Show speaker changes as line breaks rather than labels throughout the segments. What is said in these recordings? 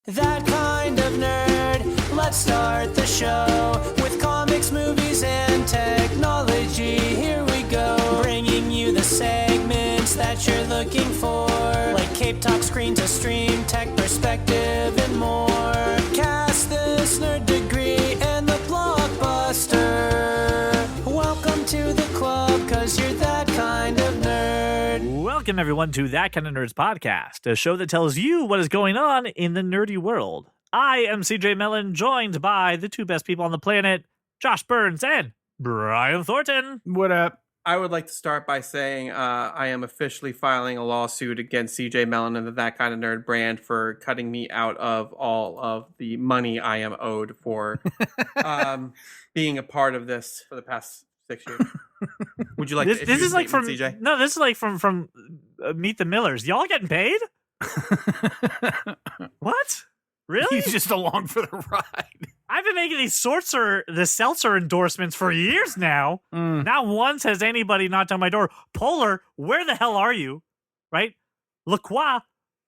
That kind of nerd. Let's start the show with comics, movies, and technology. Here we go, bringing you the segments that you're looking for, like Cape Talk, Screen to Stream, Tech Perspective, and more. Cast this nerd degree and the blockbuster. Welcome to the club, cause you're that kind of nerd.
Welcome, everyone, to That Kind of Nerds podcast, a show that tells you what is going on in the nerdy world. I am CJ Mellon, joined by the two best people on the planet, Josh Burns and Brian Thornton.
What up?
I would like to start by saying I am officially filing a lawsuit against CJ Mellon and the That Kind of Nerd brand for cutting me out of all of the money I am owed for being a part of this for the past 6 years. Would you like to
This is like from
CJ?
No, this is like from Meet the Millers. Y'all getting paid? What? Really?
He's just along for the ride.
I've been making these the seltzer endorsements for years now. Not once has anybody knocked on my door. Polar, where the hell are you? Right? La Croix,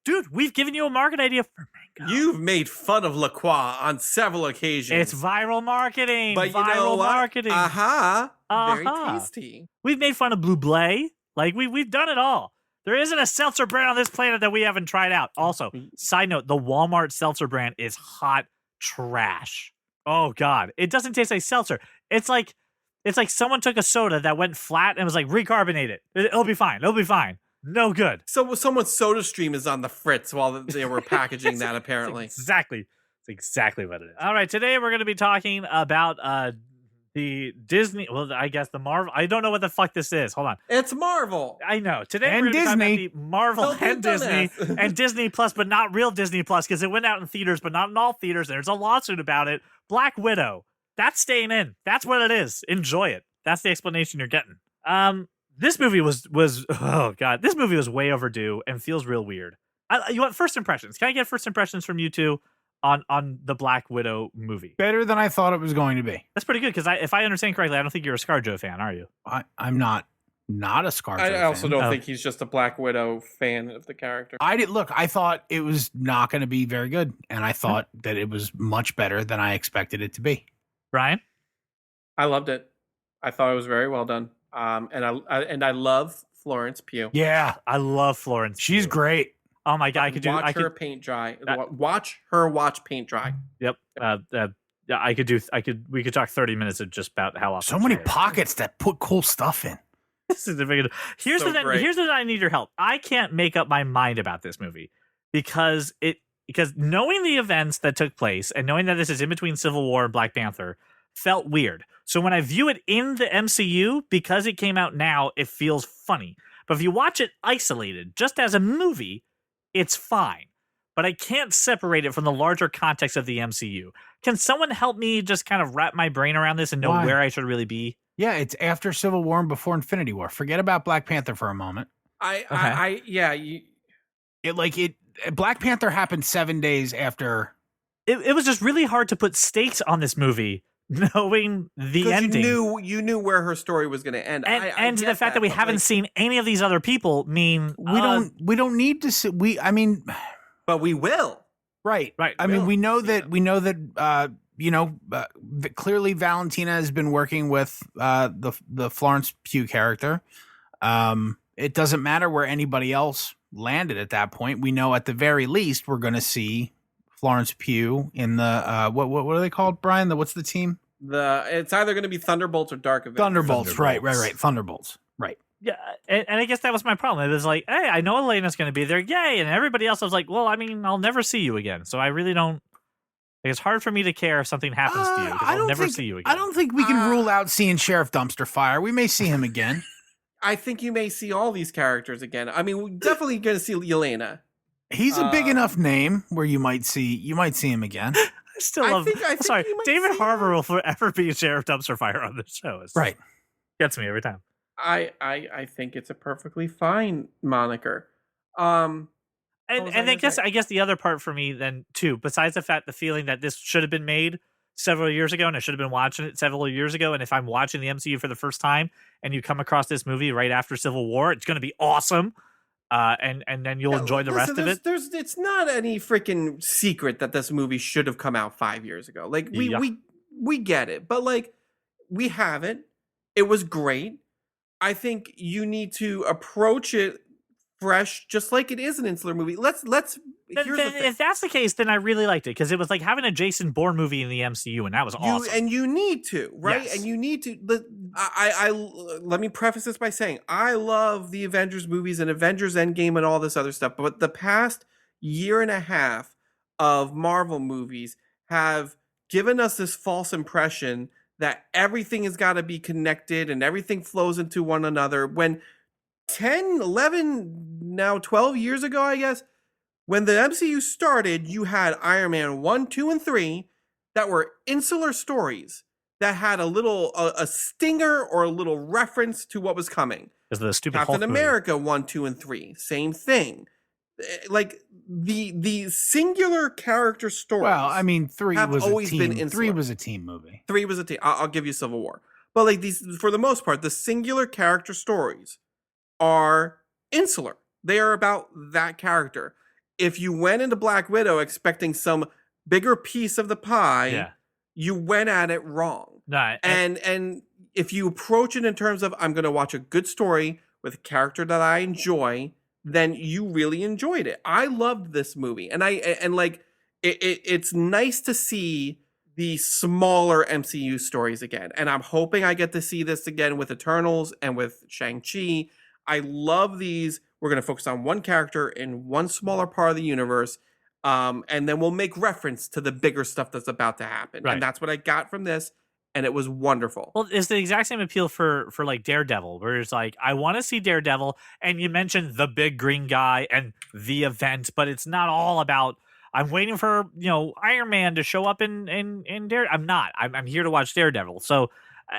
dude, we've given you a market idea for mango.
You've made fun of La Croix on several occasions.
It's viral marketing.
but you
viral
know what?
marketing.
Very
Uh-huh.
tasty.
We've made fun of Blue Blay. Like we've done it all. There isn't a seltzer brand on this planet that we haven't tried out. Also, side note, the Walmart seltzer brand is hot trash. Oh God. It doesn't taste like seltzer. It's like someone took a soda that went flat and was like, recarbonate it. It'll be fine. It'll be fine. No good.
So someone's Soda Stream is on the fritz while they were packaging that, apparently.
It's exactly what it is. All right, today we're going to be talking about the Disney, well, I guess the Marvel. I don't know what the fuck this is. Hold on.
It's Marvel.
I know. Today
And
we're going to be talking
Disney.
about the Marvel
Don't be a
and Disney
dumbass.
and Disney Plus, but not real Disney Plus because it went out in theaters, but not in all theaters. There's a lawsuit about it. Black Widow. That's staying in. That's what it is. Enjoy it. That's the explanation you're getting. This movie was oh God, this movie was way overdue and feels real weird. You want first impressions? Can I get first impressions from you two on the Black Widow movie?
Better than I thought it was going to be.
That's pretty good because if I understand correctly, I don't think you're a ScarJo fan, are you?
I'm not a ScarJo
I also
fan.
don't think he's just a Black Widow fan of the character.
I thought it was not going to be very good, and I thought that it was much better than I expected it to be.
Brian?
I loved it. I thought it was very well done. And I love Florence Pugh.
Yeah,
I love Florence.
she's
Pugh.
great.
Oh my God,
Watch her paint dry. Watch paint dry.
Yep. Yeah, we could talk 30 minutes of just about how awesome
So many
she is.
pockets that put cool stuff in.
This is the big. Here's
So
the
great.
here's the I need your help. I can't make up my mind about this movie because knowing the events that took place and knowing that this is in between Civil War and Black Panther felt weird. So when I view it in the MCU, because it came out now, it feels funny. But if you watch it isolated, just as a movie, it's fine. But I can't separate it from the larger context of the MCU. Can someone help me just kind of wrap my brain around this and know
Why?
where I should really be?
Yeah, it's after Civil War and before Infinity War. Forget about Black Panther for a moment. Black Panther happened 7 days after.
It was just really hard to put stakes on this movie, knowing the ending.
You knew where her story was going to end.
And the fact that we haven't seen any of these other people mean
We don't need to see.
but we will.
Right.
Right.
I mean, we know that clearly Valentina has been working with the Florence Pugh character. It doesn't matter where anybody else landed at that point. We know at the very least we're going to see Florence Pugh in the what are they called, Brian? What's the team?
It's either going to be Thunderbolts or Dark Avengers.
Thunderbolts. Right. Thunderbolts. Right.
Yeah, and I guess that was my problem. It was like, hey, I know Elena's going to be there, yay! And everybody else was like, well, I mean, I'll never see you again. So I really don't. It's hard for me to care if something happens to you because I'll never see you again.
I don't think we can rule out seeing Sheriff Dumpster Fire. We may see him again.
I think you may see all these characters again. I mean, we're definitely going to see Yelena.
He's a big enough name where you might see him again.
I still love.
I think
sorry,
you might
David
see
Harbour will forever be Sheriff Dumpster Fire on this show.
Right.
Gets me every time.
I think it's a perfectly fine moniker.
And I guess the other part for me then too, besides the feeling that this should have been made several years ago and I should have been watching it several years ago, and if I'm watching the MCU for the first time and you come across this movie right after Civil War, it's going to be awesome. and then you'll enjoy the rest of it.
It's not any freaking secret that this movie should have come out 5 years ago. Like we get it, but like we haven't. It was great. I think you need to approach it fresh, just like it is an insular movie. Here's the thing.
If that's the case, then I really liked it because it was like having a Jason Bourne movie in the MCU, and that was awesome.
And you need to, right?
Yes.
And you need to. Let me preface this by saying I love the Avengers movies and Avengers Endgame and all this other stuff, but the past year and a half of Marvel movies have given us this false impression that everything has got to be connected and everything flows into one another. When 10, 11, now 12 years ago, I guess, when the MCU started, you had Iron Man 1, 2, and 3 that were insular stories that had a stinger or a little reference to what was coming.
Because the stupid
Captain
Hulk
America 1, 2, and 3, same thing. Like the singular character stories.
Well, I mean, 3
have
was
always
a team.
been insular.
3 was a team movie.
3 was a team. I'll give you Civil War. But like these, for the most part, the singular character stories are insular. They are about that character. If you went into Black Widow expecting some bigger piece of the pie, you went at it wrong.
No,
and if you approach it in terms of I'm going to watch a good story with a character that I enjoy, then you really enjoyed it. I loved this movie, and it's nice to see the smaller MCU stories again. And I'm hoping I get to see this again with Eternals and with Shang-Chi. I love these. We're going to focus on one character in one smaller part of the universe. And then we'll make reference to the bigger stuff that's about to happen.
Right.
And that's what I got from this. And it was wonderful.
Well, it's the exact same appeal for like Daredevil, where it's like, I want to see Daredevil, and you mentioned the big green guy and the event, but it's not all about, I'm waiting for, Iron Man to show up in Daredevil. I'm not. I'm here to watch Daredevil. So,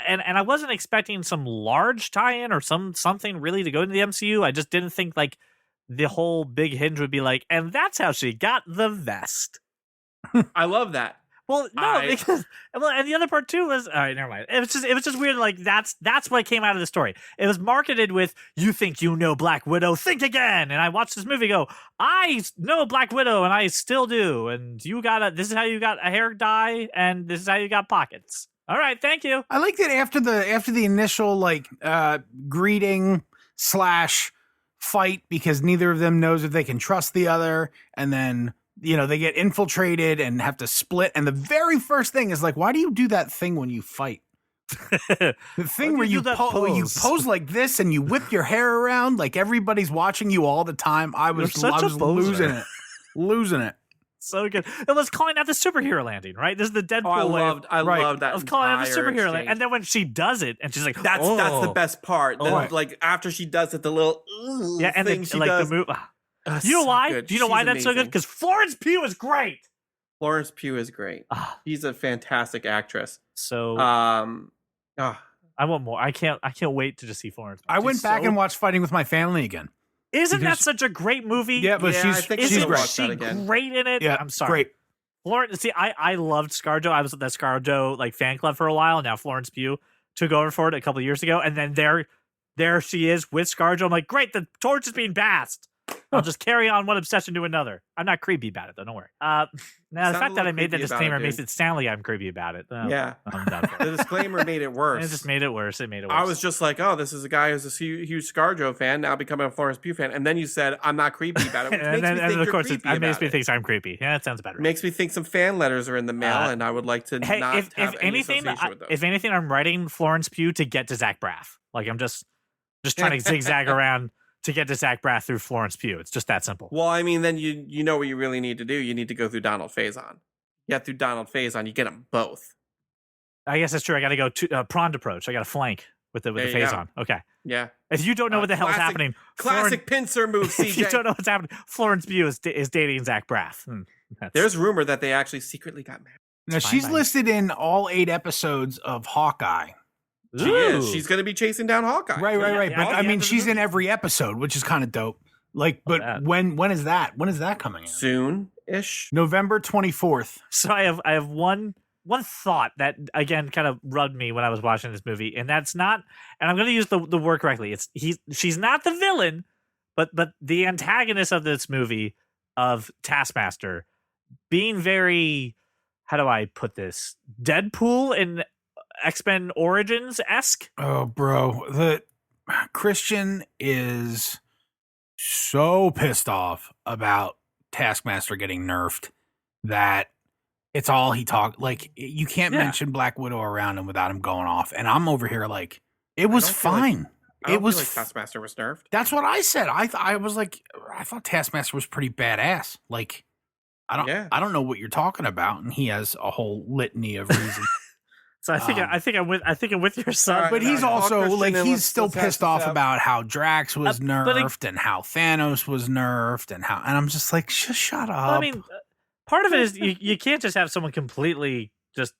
and I wasn't expecting some large tie-in or something really to go into the MCU. I just didn't think like the whole big hinge would be like, and that's how she got the vest.
I love that.
Well, no, because and the other part too was, all right, never mind. It was just weird. Like that's what came out of the story. It was marketed with, you think you know Black Widow, think again. And I watched this movie, go, I know Black Widow, and I still do. And this is how you got a hair dye, and this is how you got pockets. All right, thank you.
I like that after the initial greeting / fight, because neither of them knows if they can trust the other, and then they get infiltrated and have to split. And the very first thing is like, why do you do that thing when you fight? The thing where you pose like this and you whip your hair around like everybody's watching you all the time. I was losing it.
So good. It was calling out the superhero landing, right? This is the Deadpool way.
I love that.
Of calling out the superhero landing. And then when she does it, and she's like,
that's the best part. Then, like after she does it, the little
and
thing
then
she
like
does.
the move. You know why?
Good.
Do you know
She's
why that's so
amazing.
good? Because Florence Pugh is great.
Florence Pugh is great. She's a fantastic actress.
So
I
want more. I can't wait to just see Florence.
I went back and watched Fighting with My Family again.
Isn't that such a great movie?
Yeah, but she's
great in it.
Yeah,
I'm sorry.
Great.
Florence. See, I loved ScarJo. I was at that ScarJo fan club for a while. Now Florence Pugh took over for it a couple of years ago, and then there she is with ScarJo. I'm like, great, the torch is being passed. I'll just carry on one obsession to another. I'm not creepy about it, though. Don't worry. Now, the fact that I made that disclaimer makes it sound like I'm creepy about it.
Yeah. The disclaimer made it worse.
It just made it worse.
I was just like, oh, this is a guy who's a huge ScarJo fan, now becoming a Florence Pugh fan. And then you said, I'm not creepy about it. Which
and
makes me think
of course,
it
makes me think I'm creepy. Yeah, that sounds better.
Makes me think some fan letters are in the mail, and I would like to not have any association with those.
If anything, I'm writing Florence Pugh to get to Zach Braff. Like, I'm just trying to zigzag around to get to Zach Braff through Florence Pugh. It's just that simple.
Well, I mean, then you know what you really need to do. You need to go through Donald Faison. You get through Donald Faison, you get them both.
I guess that's true. I got to go to pronged approach. I got to flank with the Faison. Okay.
Yeah.
If you don't know what the hell is happening,
classic pincer move. CJ.
If you don't know what's happening, Florence Pugh is dating Zach Braff.
There's rumor that they actually secretly got married.
Now she's listed in all 8 episodes of Hawkeye.
She is. She's going to be chasing down Hawkeye.
Right. But I mean, she's in every episode, which is kind of dope. Like, but when is that? When is that coming in?
Soon-ish.
November 24th.
So I have one thought that again kind of rubbed me when I was watching this movie, and that's not. And I'm going to use the word correctly. She's not the villain, But the antagonist of this movie, of Taskmaster, being very, how do I put this, Deadpool in X-Men Origins-esque.
Oh, bro, the Christian is so pissed off about Taskmaster getting nerfed that it's all he talked. Like, you can't mention Black Widow around him without him going off. And I'm over here like, it was fine.
It was like Taskmaster was nerfed.
That's what I said. I was like, I thought Taskmaster was pretty badass. Like, I don't know what you're talking about, and he has a whole litany of reasons.
So I think I'm with your son.
Right, but he's also like, he's still pissed off about how Drax was nerfed and how Thanos was nerfed and I'm just like, shut up.
I mean, part of it is you can't just have someone completely just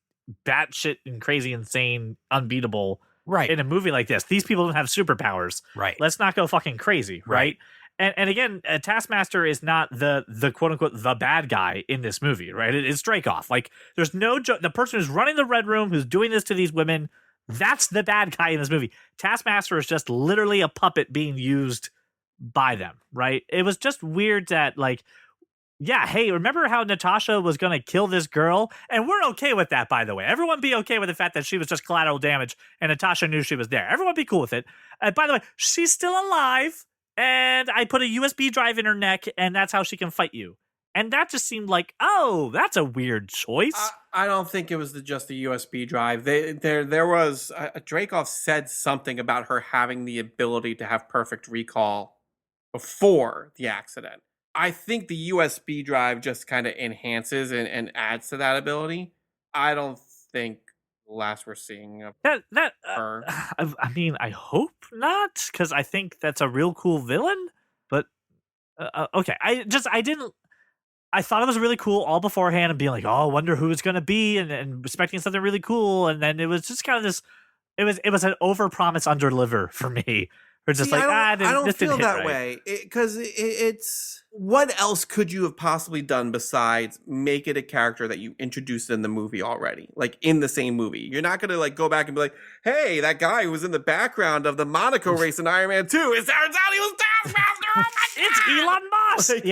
batshit and crazy, insane, unbeatable,
right,
in a movie like this. These people don't have superpowers.
Right.
Let's not go fucking crazy. Right. And again, Taskmaster is not the quote unquote the bad guy in this movie, right? It's Dreykov. Like, there's no the person who's running the Red Room, who's doing this to these women, that's the bad guy in this movie. Taskmaster is just literally a puppet being used by them, right? It was just weird that, like, yeah, hey, remember how Natasha was going to kill this girl? And we're okay with that, by the way. Everyone be okay with the fact that she was just collateral damage and Natasha knew she was there. Everyone be cool with it. By the way, she's still alive. And I put a USB drive in her neck, and that's how she can fight you. And that just seemed like, oh, that's a weird choice.
I don't think it was just the USB drive. There was Dreykov said something about her having the ability to have perfect recall before the accident. I think the USB drive just kind of enhances and adds to that ability. I don't think the last we're seeing of her.
I mean, I hope not, because I think that's a real cool villain. But okay, I thought it was really cool all beforehand and being like, oh, I wonder who it's gonna be, and expecting something really cool, and then it was just kind of this. It was an overpromise, underdeliver for me. Or just
I don't feel that
right.
way, because it's what else could you have possibly done besides make it a character that you introduced in the movie already, like in the same movie? You're not gonna like go back and be like, hey, that guy who was in the background of the Monaco race in Iron Man 2, it turns out he was Taskmaster. Oh my
It's Elon Musk.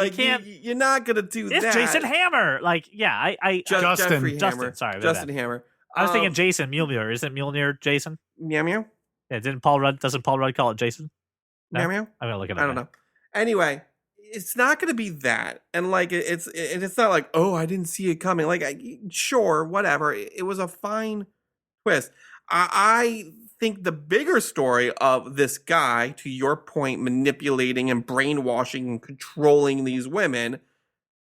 You can't.
You're not gonna do that.
It's Jason Hammer. Like, yeah,
Justin.
Sorry,
Justin Hammer.
I was thinking Jason Mjolnir. Isn't Mjolnir Jason?
Meow meow.
Yeah, doesn't Paul Rudd call it Jason? No?
Meow meow.
I'm gonna look it up.
I don't know. Anyway, it's not gonna be that, and like it's not like, oh, I didn't see it coming. Like, sure, whatever. It was a fine twist. I think the bigger story of this guy, to your point, manipulating and brainwashing and controlling these women,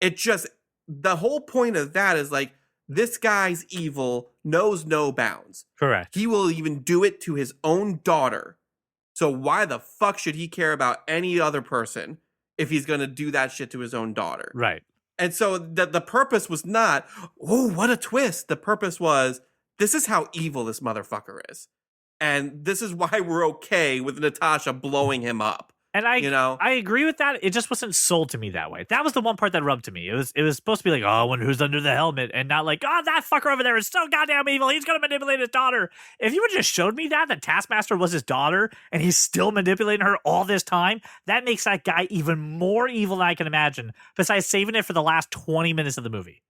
the whole point of that is like, this guy's evil knows no bounds.
Correct.
He will even do it to his own daughter. So why the fuck should he care about any other person if he's going to do that shit to his own daughter?
Right.
And so the purpose was not, oh, what a twist. The purpose was, this is how evil this motherfucker is. And this is why we're okay with Natasha blowing him up.
And I agree with that. It just wasn't sold to me that way. That was the one part that rubbed to me. It was supposed to be like, oh, I wonder who's under the helmet, and not like, oh, that fucker over there is so goddamn evil. He's gonna manipulate his daughter. If you would just showed me that Taskmaster was his daughter and he's still manipulating her all this time, that makes that guy even more evil than I can imagine. Besides saving it for the last 20 minutes of the movie,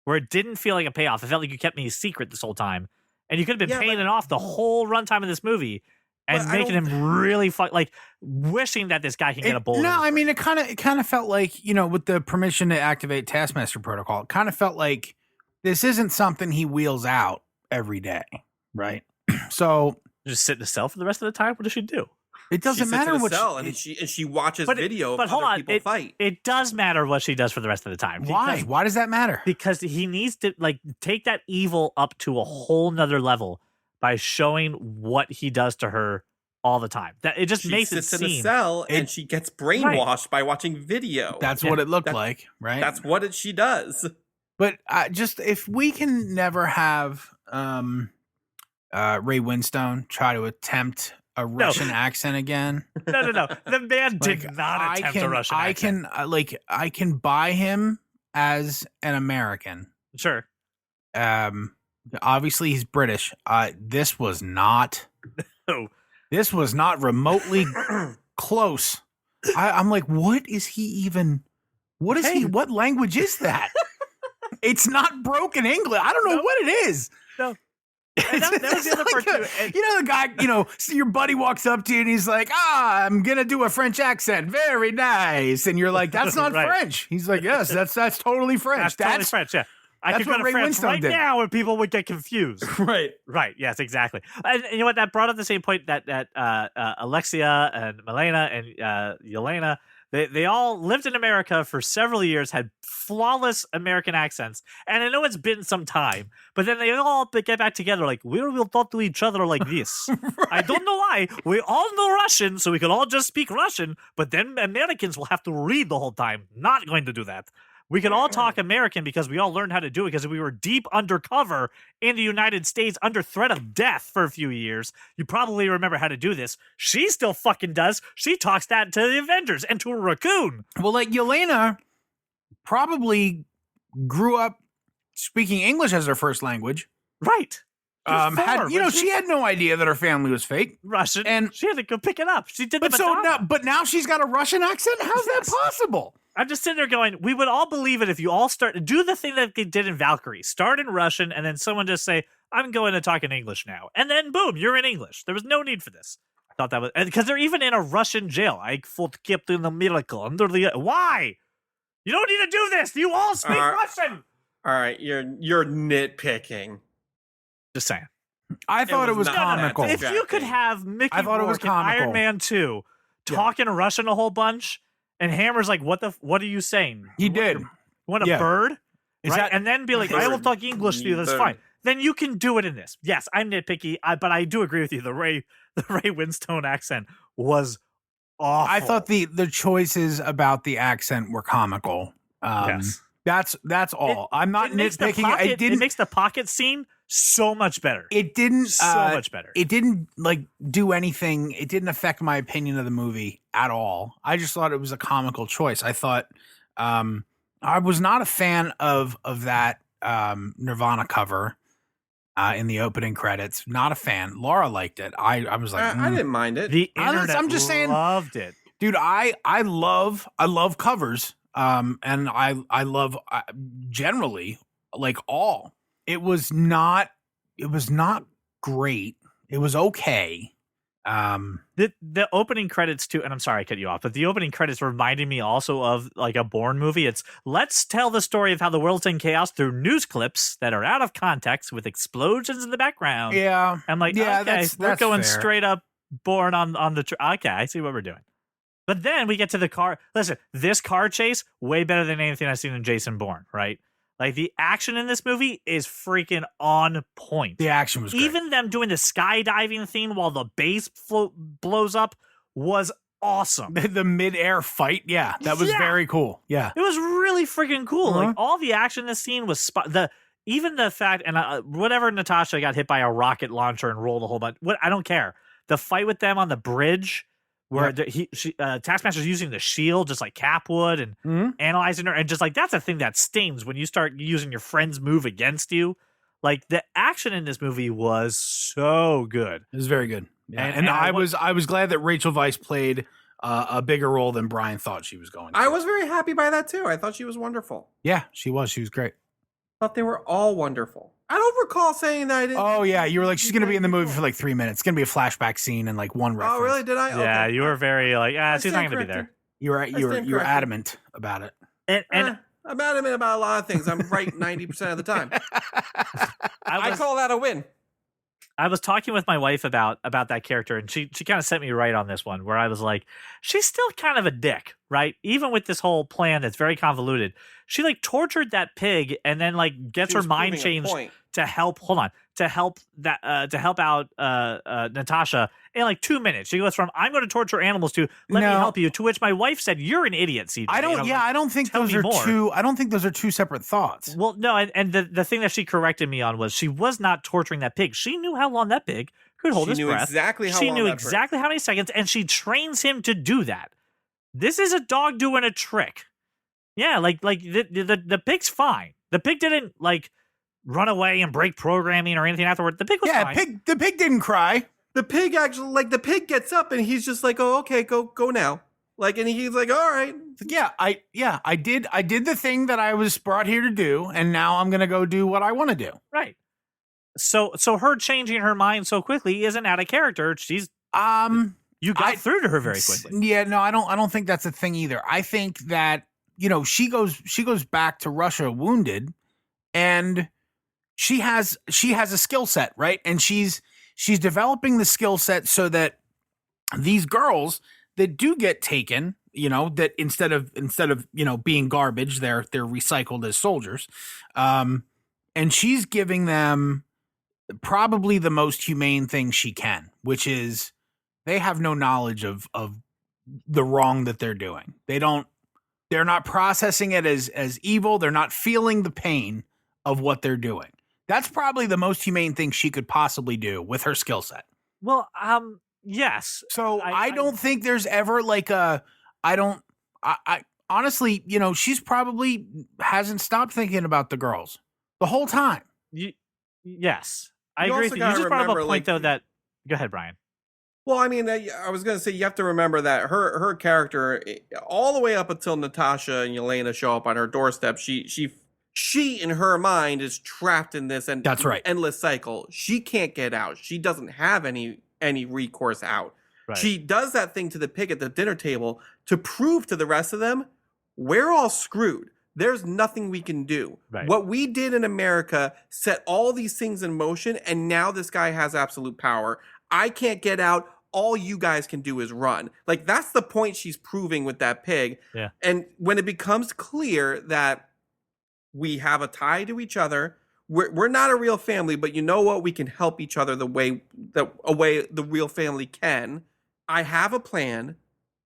where it didn't feel like a payoff. It felt like you kept me a secret this whole time, and you could have been paying it off the whole runtime of this movie. And making him really like wishing that this guy can get a bullet.
No, I mean, it kind of felt like, with the permission to activate Taskmaster protocol, it kind of felt like this isn't something he wheels out every day, right? So
just sit in a cell for the rest of the time. What does she do?
It doesn't matter what
she watches video of other people fight.
It does matter what she does for the rest of the time.
Why? Why does that matter?
Because he needs to take that evil up to a whole nother level by showing what he does to her all the time. That it just makes it seem.
She sits in a cell and she gets brainwashed by watching video.
That's what it looked like, right?
That's what she does.
But just if we can never have Ray Winstone try to attempt a Russian accent again.
No. The man did not attempt a Russian accent.
I can buy him as an American.
Sure.
Obviously he's British. This was not.
No.
This was not remotely close I'm like, what is he even? What is he?
Hey.
What language is that? It's not broken English. I don't know what it is.
No. And that was the other part too. And-
you know, the guy, so your buddy walks up to you and he's like, I'm going to do a French accent. Very nice. And you're like, that's not
Right.
French. He's like, yes, that's totally French.
That's totally French, yeah. I
that's
could go
what
to
Ray
France
Winstone
right
did.
now and people would get confused.
Right.
Right, yes, exactly. And you know what? That brought up the same point that Alexia and Milena and Yelena, they all lived in America for several years, had flawless American accents. And I know it's been some time, but then they all get back together like, we will talk to each other like this.
Right.
I don't know why. We all know Russian, so we can all just speak Russian, but then Americans will have to read the whole time. Not going to do that. We can all talk American because we all learned how to do it because we were deep undercover in the United States under threat of death for a few years. You probably remember how to do this. She still fucking does. She talks that to the Avengers and to a raccoon.
Well, like Yelena probably grew up speaking English as her first language.
Right.
She had no idea that her family was fake.
Russian,
and
she had to go pick it up. She did
But now she's got a Russian accent? How's that possible?
I'm just sitting there going, we would all believe it if you all do the thing that they did in Valkyrie. Start in Russian, and then someone just say, I'm going to talk in English now. And then, boom, you're in English. There was no need for this. I thought that was... Because they're even in a Russian jail. I fought Captain America under the... Why? You don't need to do this. You all speak Russian.
All right, you're nitpicking.
Just saying.
I thought it was
not
comical.
that
If you could have Mickey
I thought it was
Rourke in Iron
comical.
Man 2 talking Russian a whole bunch, and Hammer's like, what are you saying?
He
You want
did.
your- You want a
Yeah.
Bird?
Is
Right?
that-
And then be like, I will talk English to you, that's
Bird.
fine. Then you can do it in this. Yes, I'm nitpicky, but I do agree with you. The Ray Winstone accent was awful.
I thought the choices about the accent were comical.
Yes.
That's all. I'm not
It makes the
nitpicking.
pocket- it makes the pocket scene so much better.
It didn't
so much better.
It didn't do anything. It didn't affect my opinion of the movie at all. I just thought it was a comical choice. I thought I was not a fan of that Nirvana cover in the opening credits. Not a fan. Laura liked it. I was like,
I didn't mind it.
The
I'm
internet
just saying-
loved it.
dude, I love covers. And I love generally like all. It was not great. It was okay.
The opening credits too, and I'm sorry I cut you off, but the opening credits reminded me also of like a Bourne movie. It's let's tell the story of how the world's in chaos through news clips that are out of context with explosions in the background.
Yeah.
I'm like,
Yeah,
okay, we're
that's
going
fair.
straight up Bourne on the okay, I see what we're doing. But then we get to the car. Listen, this car chase way better than anything I've seen in Jason Bourne, right? Like the action in this movie is freaking on point.
The action was great.
Even them doing the skydiving thing while the base blows up was awesome.
the mid-air fight, yeah, that was
Yeah.
very cool. Yeah.
It was really freaking cool.
Uh-huh.
Like all the action in this scene was even the fact and whatever Natasha got hit by a rocket launcher and rolled a whole bunch. I don't care. The fight with them on the bridge where Taskmaster's using the shield just like Cap would and
Mhm.
analyzing her and just like that's a thing that stings when you start using your friend's move against you. Like the action in this movie was so good.
It was very good. Yeah.
And-
And,
and
I
what-
was glad that Rachel Weisz played a bigger role than Brian thought she was going to.
I was very happy by that too. I thought she was wonderful.
Yeah, she was great.
I thought they were all wonderful. I don't recall saying that I didn't.
Oh yeah, you were like, she's gonna be in the movie for like 3 minutes. It's gonna be a flashback scene and like one reference.
Oh, really? Did I?
Yeah,
Okay.
you were very like,
I
she's not
stand
going to be
corrected.
there.
You were
stand corrected.
adamant about it.
And
I'm adamant about a lot of things. I'm right 90% of the time. I
was,
call that a win.
I was talking with my wife about that character, and she kind of set me right on this one, where I was like, she's still kind of a dick, right? Even with this whole plan that's very convoluted, she like tortured that pig and then like gets
She
her
was
mind
proving a
changed
point.
to help. Hold on, to help out Natasha in like 2 minutes. She goes from I'm going to torture animals to let me
No.
help you. To which my wife said, "You're an idiot, CJ."
I
And
don't.
I'm
Yeah,
like,
I don't think
tell
those
me
are
more.
two. I don't think those are two separate thoughts.
Well, no, and the thing that she corrected me on was she was not torturing that pig. She knew how long that pig could hold
She
his
knew
breath.
exactly how
she
long
knew
that
exactly how many seconds, and she trains him to do that. This is a dog doing a trick. Yeah, like the pig's fine. The pig didn't like run away and break programming or anything afterward. The pig was
Yeah,
fine.
the pig didn't cry.
The pig actually, like, the pig gets up and he's just like, oh, okay, go now. Like, and he's like, all right.
I did the thing that I was brought here to do, and now I'm gonna go do what I want to do.
Right. So her changing her mind so quickly isn't out of character. She's you got through to her very quickly.
Yeah, no, I don't think that's a thing either. I think that, she goes back to Russia wounded, and she has a skill set, right? And she's developing the skill set so that these girls that do get taken, that instead of being garbage, they're recycled as soldiers. And she's giving them probably the most humane thing she can, which is they have no knowledge of the wrong that they're doing. They're not processing it as evil. They're not feeling the pain of what they're doing. That's probably the most humane thing she could possibly do with her skill set.
Well, yes.
So I don't think there's ever like I honestly, she's probably hasn't stopped thinking about the girls the whole time.
Yes. I
You
agree
also
with you. You
gotta
just brought up a
remember,
point, though, that... Go ahead, Brian.
Well, I mean, I was going to say, you have to remember that her character, all the way up until Natasha and Yelena show up on her doorstep, she in her mind is trapped in this
That's right.
endless cycle. She can't get out. She doesn't have any recourse out.
Right.
She does that thing to the pig at the dinner table to prove to the rest of them, we're all screwed. There's nothing we can do.
Right.
What we did in America set all these things in motion, and now this guy has absolute power. I can't get out. All you guys can do is run. Like, that's the point she's proving with that pig.
Yeah.
And when it becomes clear that we have a tie to each other, we're not a real family, but you know what? We can help each other the way the real family can. I have a plan.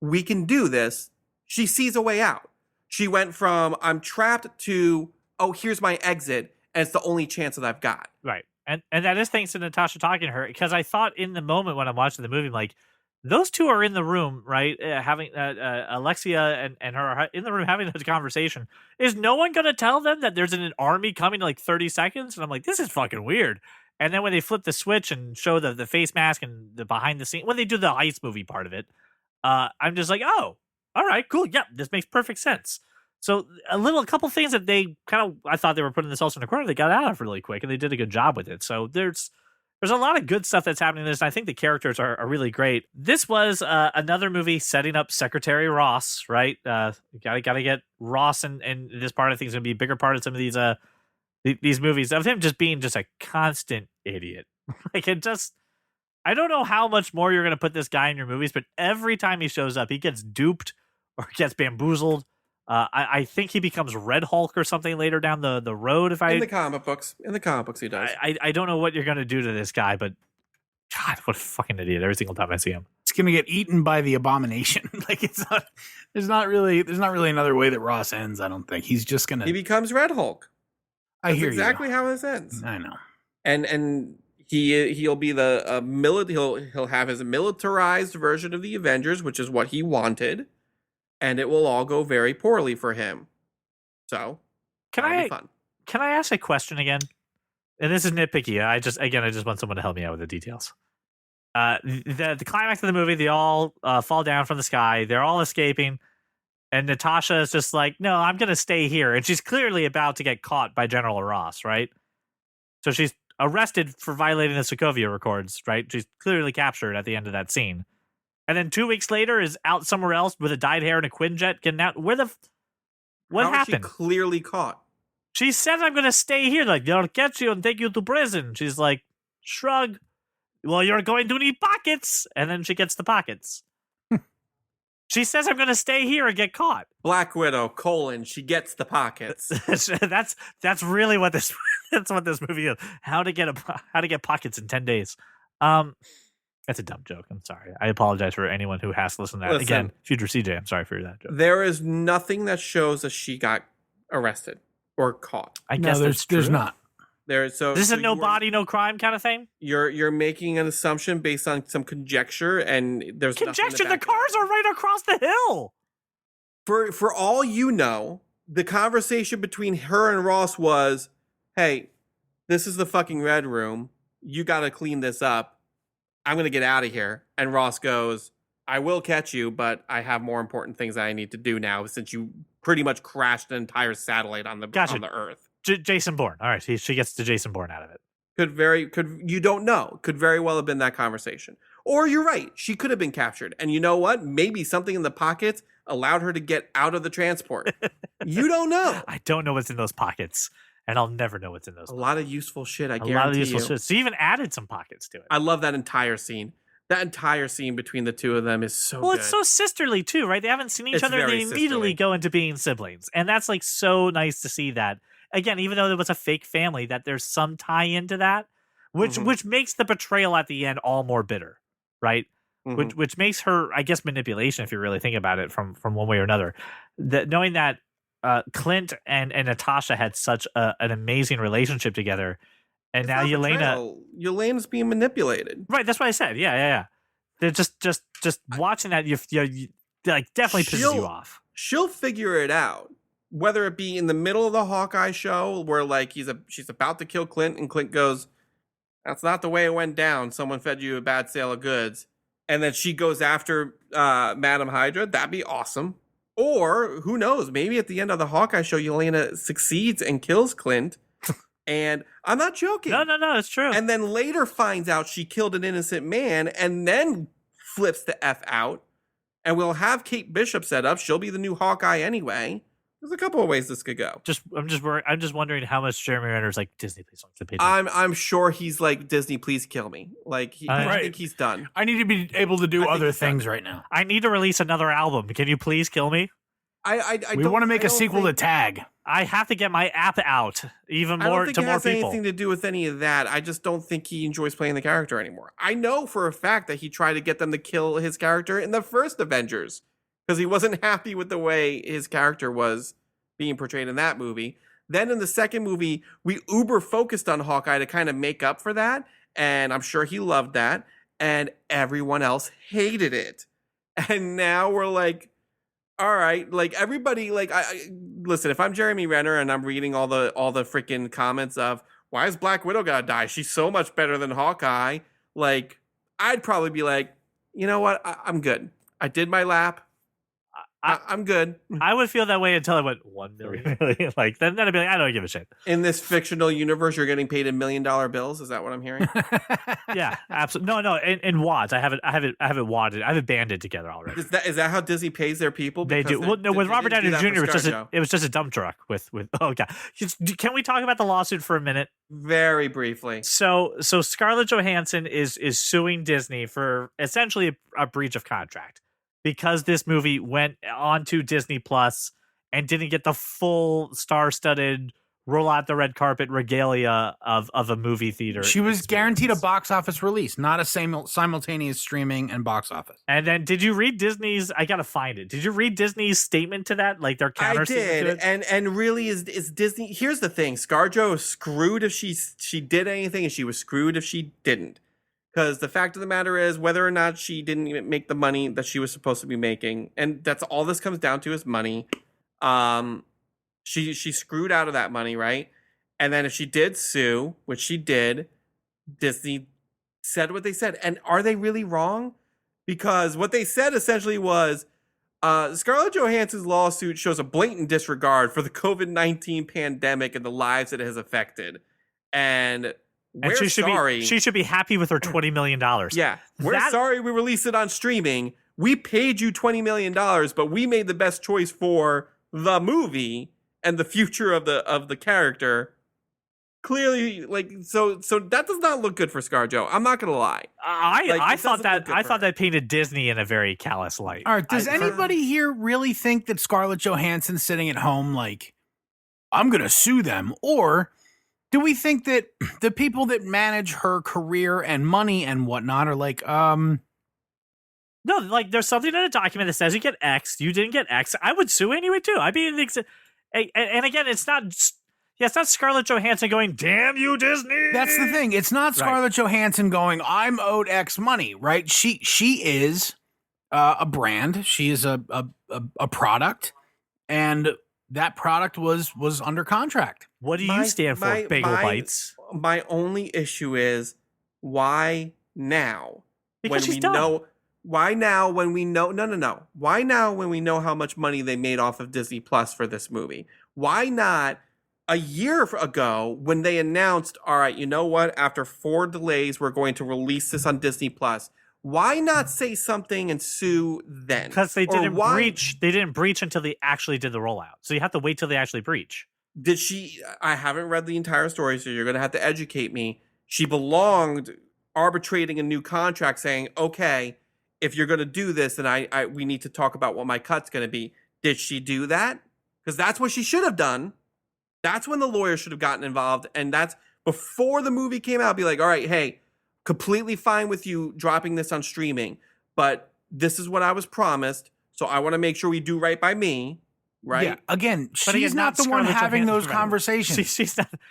We can do this. She sees a way out. She went from I'm trapped to, oh, here's my exit, and it's the only chance that I've got.
Right. And that is thanks to Natasha talking to her, because I thought in the moment when I'm watching the movie, I'm like, those two are in the room, right? Having Alexia and her in the room having this conversation. Is no one going to tell them that there's an army coming in like 30 seconds? And I'm like, this is fucking weird. And then when they flip the switch and show the face mask and the behind the scene, when they do the heist movie part of it, I'm just like, oh, all right, cool. Yep, this makes perfect sense. So a couple things that they I thought they were putting this also in the corner, they got out of really quick, and they did a good job with it. So there's a lot of good stuff that's happening in this, and I think the characters are really great. This was another movie setting up Secretary Ross, right? Gotta get Ross, and this part I think is going to be a bigger part of some of these movies, of him just being just a constant idiot. Like, I don't know how much more you're going to put this guy in your movies, but every time he shows up, he gets duped or gets bamboozled. I think he becomes Red Hulk or something later down the road.
In the comic books, he does.
I don't know what you're gonna do to this guy, but God, what a fucking idiot! Every single time I see him,
it's gonna get eaten by the Abomination. Like, there's not really another way that Ross ends. I don't think he's just gonna.
He becomes Red Hulk.
That's
exactly how this ends.
I know.
And he'll be he'll have his militarized version of the Avengers, which is what he wanted. And it will all go very poorly for him. So,
can I ask a question again? And this is nitpicky. I just want someone to help me out with the details. The climax of the movie, they all fall down from the sky. They're all escaping, and Natasha is just like, "No, I'm going to stay here." And she's clearly about to get caught by General Ross, right? So she's arrested for violating the Sokovia Accords, right? She's clearly captured at the end of that scene. And then 2 weeks later is out somewhere else with a dyed hair and a Quinjet getting out. What
How
happened?
Was she clearly caught.
She said, I'm going to stay here. Like, they'll catch you and take you to prison. She's like, shrug. Well, you're going to need pockets. And then she gets the pockets. She says, I'm going to stay here and get caught.
Black Widow, she gets the pockets.
that's really what this movie is. How to get pockets in 10 days. That's a dumb joke. I'm sorry. I apologize for anyone who has to listen to that.
Listen,
again, future CJ, I'm sorry for that joke.
There is nothing that shows that she got arrested or caught.
I guess
there's not.
This is a no body, no crime kind of thing?
You're making an assumption based on some conjecture, and there's
conjecture. The cars are right across the hill.
For all you know, the conversation between her and Ross was, "Hey, this is the fucking Red Room. You got to clean this up. I'm going to get out of here." And Ross goes, I will catch you, but I have more important things that I need to do now since you pretty much crashed an entire satellite on the
Gotcha.
on the Earth.
Jason Bourne. All right, she gets the Jason Bourne out of it.
You don't know. Could very well have been that conversation. Or you're right. She could have been captured. And you know what? Maybe something in the pockets allowed her to get out of the transport. You don't know.
I don't know what's in those pockets, and I'll never know what's in those.
A lot of useful shit, I guarantee
A lot of useful
you.
shit. She even added some pockets to it.
I love that entire scene. That entire scene between the two of them is so
Well,
good.
it's so sisterly too, right? They haven't seen each
It's
other. They
very
immediately
sisterly.
go into being siblings. And that's like so nice to see that. Again, even though there was a fake family, that there's some tie into that, which makes the betrayal at the end all more bitter, right? Which makes her, I guess, manipulation, if you really think about it from one way or another. Knowing that Clint and Natasha had such an amazing relationship together, and
It's
now
not
Yelena,
betrayal. Yelena's being manipulated.
right? That's what I said. Yeah. They're just watching that, you like definitely pisses you off.
She'll figure it out. Whether it be in the middle of the Hawkeye show where like she's about to kill Clint and Clint goes, "That's not the way it went down. Someone fed you a bad sale of goods." And then she goes after Madam Hydra. That'd be awesome. Or who knows? Maybe at the end of the Hawkeye show, Yelena succeeds and kills Clint. And I'm not joking.
No, it's true.
And then later finds out she killed an innocent man and then flips the F out. And we'll have Kate Bishop set up. She'll be the new Hawkeye anyway. There's a couple of ways this could go.
I'm just wondering how much Jeremy Renner's like, Disney, please don't get paid.
I'm sure he's like, Disney, please kill me. Like I
Right.
think he's done.
I need to be able to do
think
other
he's done.
things right now.
I need to release another album. Can you please kill me?
We want to make a sequel to Tag.
I have to get my app out even
I don't
more
think
to
it
more
has
people.
anything to do with any of that. I just don't think he enjoys playing the character anymore. I know for a fact that he tried to get them to kill his character in the first Avengers because he wasn't happy with the way his character was being portrayed in that movie. Then in the second movie, we uber focused on Hawkeye to kind of make up for that. And I'm sure he loved that. And everyone else hated it. And now we're like, all right, like everybody, like listen, if I'm Jeremy Renner and I'm reading all the freaking comments of why is Black Widow gotta die? She's so much better than Hawkeye. Like, I'd probably be like, you know what? I'm good. I did my lap. I'm good.
I would feel that way until I went 1 million. Like then I'd be like, I don't give a shit.
In this fictional universe, you're getting paid $1 million bills. Is that what I'm hearing?
Yeah, absolutely. No. In wads, I have it wadded. I have it banded together already.
Is that how Disney pays their people?
They
Because
do. Well, no, with
they
Robert
didn't
Downey
do that
Jr.,
for
it was just a dump truck with. Oh god, can we talk about the lawsuit for a minute?
Very briefly.
So Scarlett Johansson is suing Disney for essentially a breach of contract because this movie went onto Disney Plus and didn't get the full star-studded roll out the red carpet regalia of a movie theater.
She was guaranteed a
experience.
box office release, not a simultaneous streaming and box office.
And then did you read Disney's? I gotta find it. Did you read Disney's statement to that? Like their counter
I
statement
did,
to it?
and really is Disney. Here's the thing: ScarJo is screwed if she did anything, and she was screwed if she didn't. Because the fact of the matter is, whether or not she didn't even make the money that she was supposed to be making, and that's all this comes down to is money. She screwed out of that money, right? And then if she did sue, which she did, Disney said what they said. And are they really wrong? Because what they said essentially was Scarlett Johansson's lawsuit shows a blatant disregard for the COVID-19 pandemic and the lives it has affected. And we're sorry.
She should be happy with her $20 million.
Yeah. We're sorry we released it on streaming. We paid you $20 million, but we made the best choice for the movie and the future of the character. Clearly, like so that does not look good for ScarJo. I'm not gonna lie.
I thought that painted Disney in a very callous light.
All right, does anybody here really think that Scarlett Johansson's sitting at home like, I'm going to sue them? Or do we think that the people that manage her career and money and whatnot are like,
No, like there's something in a document that says you get X, you didn't get X. I would sue anyway too. I mean, and again, it's not Scarlett Johansson going, "Damn you, Disney."
That's the thing. It's not Scarlett Johansson going, I'm owed X money, right? She is a brand. She is a product, and that product was under contract.
What do you stand for, Bagel Bites?
My only issue is why now?
Because
when
she's dumb.
Why now when we know? No. Why now when we know how much money they made off of Disney Plus for this movie? Why not a year ago when they announced, all right, you know what? After 4 delays, we're going to release this on Disney Plus. Why not say something and sue then?
Because they didn't breach. They didn't breach until they actually did the rollout. So you have to wait till they actually breach.
Did she? I haven't read the entire story, so you're going to have to educate me. She belonged arbitrating a new contract saying, okay, if you're going to do this, then we need to talk about what my cut's going to be. Did she do that? Because that's what she should have done. That's when the lawyer should have gotten involved. And that's before the movie came out. Be like, all right, hey, completely fine with you dropping this on streaming, but this is what I was promised. So I want to make sure we do right by me. Right.
Yeah. Again, she's not the one having those conversations.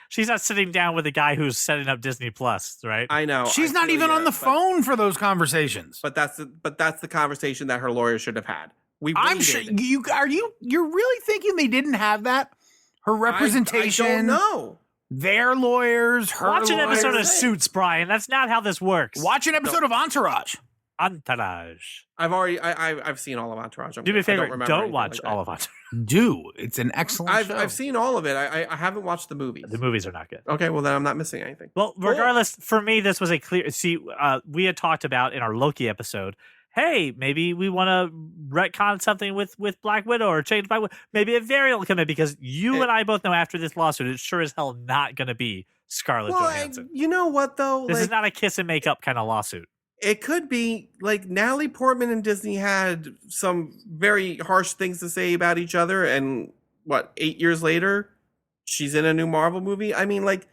She's not sitting down with the guy who's setting up Disney Plus, right?
I know.
She's not even on the phone for those conversations.
But that's the conversation that her lawyer should have had.
I'm sure you're really thinking they didn't have that? Her representation.
I don't know.
Their lawyers, her
Watch an
lawyers.
episode of Suits, Brian. That's not how this works.
Watch an episode of Entourage.
I've seen all of Entourage.
Do me a favor, don't watch all of Entourage.
Do. It's an excellent show.
I've seen all of it. I haven't watched the movies.
The movies are not good.
Okay, well then I'm not missing anything.
Well, regardless, for me, this was a clear. See, we had talked about in our Loki episode. Hey, maybe we want to retcon something with Black Widow or change Black Widow. Maybe a variant will come in because you and I both know after this lawsuit, it's sure as hell not going to be Scarlett Johansson.
You know what though?
This is not a kiss and make up kind of lawsuit.
It could be like Natalie Portman and Disney had some very harsh things to say about each other, and 8 years later, she's in a new Marvel movie. I mean, like,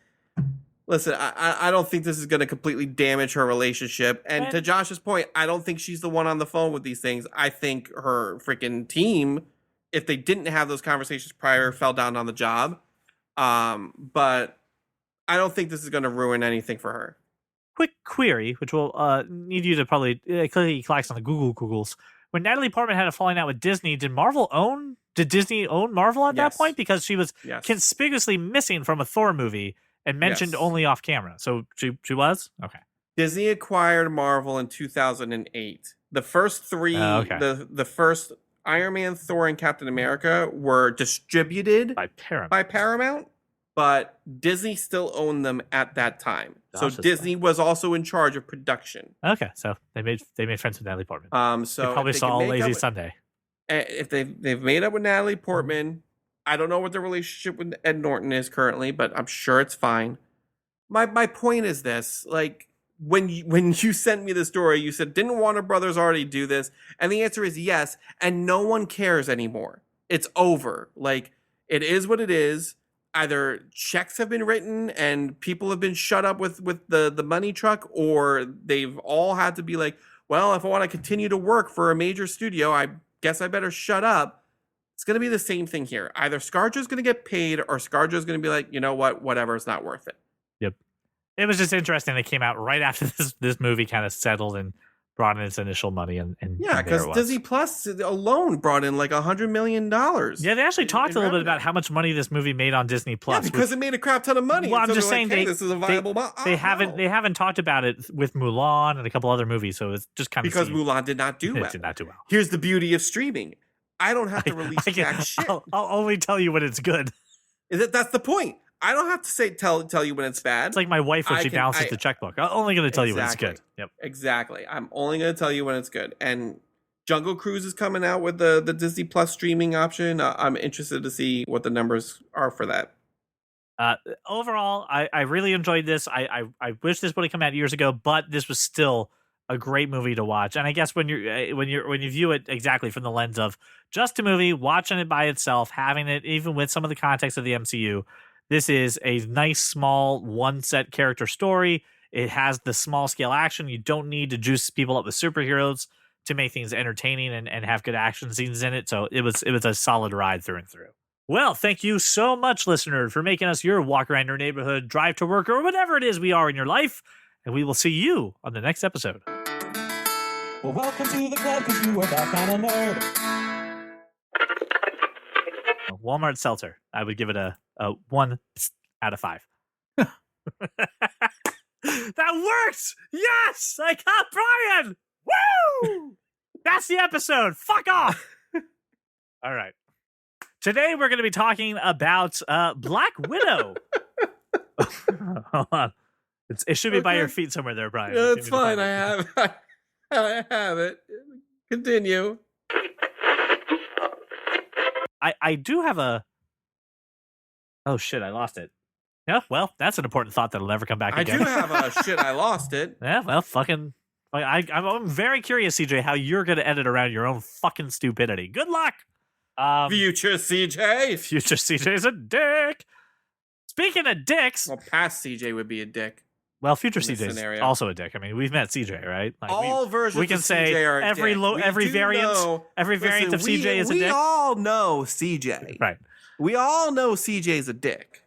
listen, I don't think this is going to completely damage her relationship. And to Josh's point, I don't think she's the one on the phone with these things. I think her freaking team, if they didn't have those conversations prior, fell down on the job. But I don't think this is going to ruin anything for her.
Quick query, which will need you to probably clicks on the Googles. When Natalie Portman had a falling out with Disney, did Disney own Marvel at that point? Because she was conspicuously missing from a Thor movie and mentioned only off camera. So she was? Okay.
Disney acquired Marvel in 2008. The first three, the first Iron Man, Thor, and Captain America were distributed
by Paramount.
But Disney still owned them at that time. So Disney was also in charge of production.
Okay, so they made friends with Natalie Portman.
So
they probably saw Lazy Sunday.
If they've made up with Natalie Portman, I don't know what the relationship with Ed Norton is currently, but I'm sure it's fine. My point is this: like when you sent me the story, you said, "Didn't Warner Brothers already do this?" And the answer is yes. And no one cares anymore. It's over. Like it is what it is. Either checks have been written and people have been shut up with the money truck, or they've all had to be like, well, if I want to continue to work for a major studio, I guess I better shut up. It's going to be the same thing here. Either ScarJo's going to get paid or ScarJo's going to be like, you know what, whatever, it's not worth it.
Yep. It was just interesting. It came out right after this movie kind of settled and brought in its initial money. And
yeah, because Disney Plus alone brought in like $100 million. Yeah,
they actually talked a little bit about how much money this movie made on Disney Plus.
Yeah, because it made a crap ton of money.
Well, I'm just saying
this is a viable model.
They haven't talked about it with Mulan and a couple other movies, so it's just kind of
because Mulan did not do well.
It did not do well.
Here's the beauty of streaming: I don't have to release jack shit.
I'll only tell you when it's good.
That's the point. I don't have to tell you when it's bad.
It's like my wife when she balances the checkbook. I'm only going to tell you when it's good. Yep.
Exactly. I'm only going to tell you when it's good. And Jungle Cruise is coming out with the Disney Plus streaming option. I'm interested to see what the numbers are for that.
Overall, I really enjoyed this. I wish this would have come out years ago, but this was still a great movie to watch. And I guess when you view it exactly from the lens of just a movie, watching it by itself, having it even with some of the context of the MCU. This is a nice, small, one-set character story. It has the small-scale action. You don't need to juice people up with superheroes to make things entertaining and have good action scenes in it. So it was a solid ride through and through. Well, thank you so much, listener, for making us your walk around your neighborhood, drive to work, or whatever it is we are in your life. And we will see you on the next episode.
Well, welcome to the club, because you are that kind of nerd.
Walmart seltzer. I would give it a 1 out of 5. That worked! Yes! I got Brian! Woo! That's the episode. Fuck off. All right. Today we're going to be talking about Black Widow. Hold on. It should be by your feet somewhere there, Brian.
Yeah, that's fine. I have it. Continue.
I do have a... Oh, shit, I lost it. Yeah, well, that's an important thought that'll never come back again.
I do have a shit, I lost it.
Yeah, well, fucking... I'm very curious, CJ, how you're going to edit around your own fucking stupidity. Good luck!
Future CJ.
Future CJ's a dick! Speaking of dicks...
Well, past CJ would be a dick.
Well, future
in this
CJ's
scenario.
also a dick. I mean, we've met CJ, right? Like,
All versions
we can
of
say
CJ are a
every
dick.
every
We do
variant
know-
every variant
Listen,
of CJ is a dick.
We all know CJ.
Right.
We all know CJ's a dick.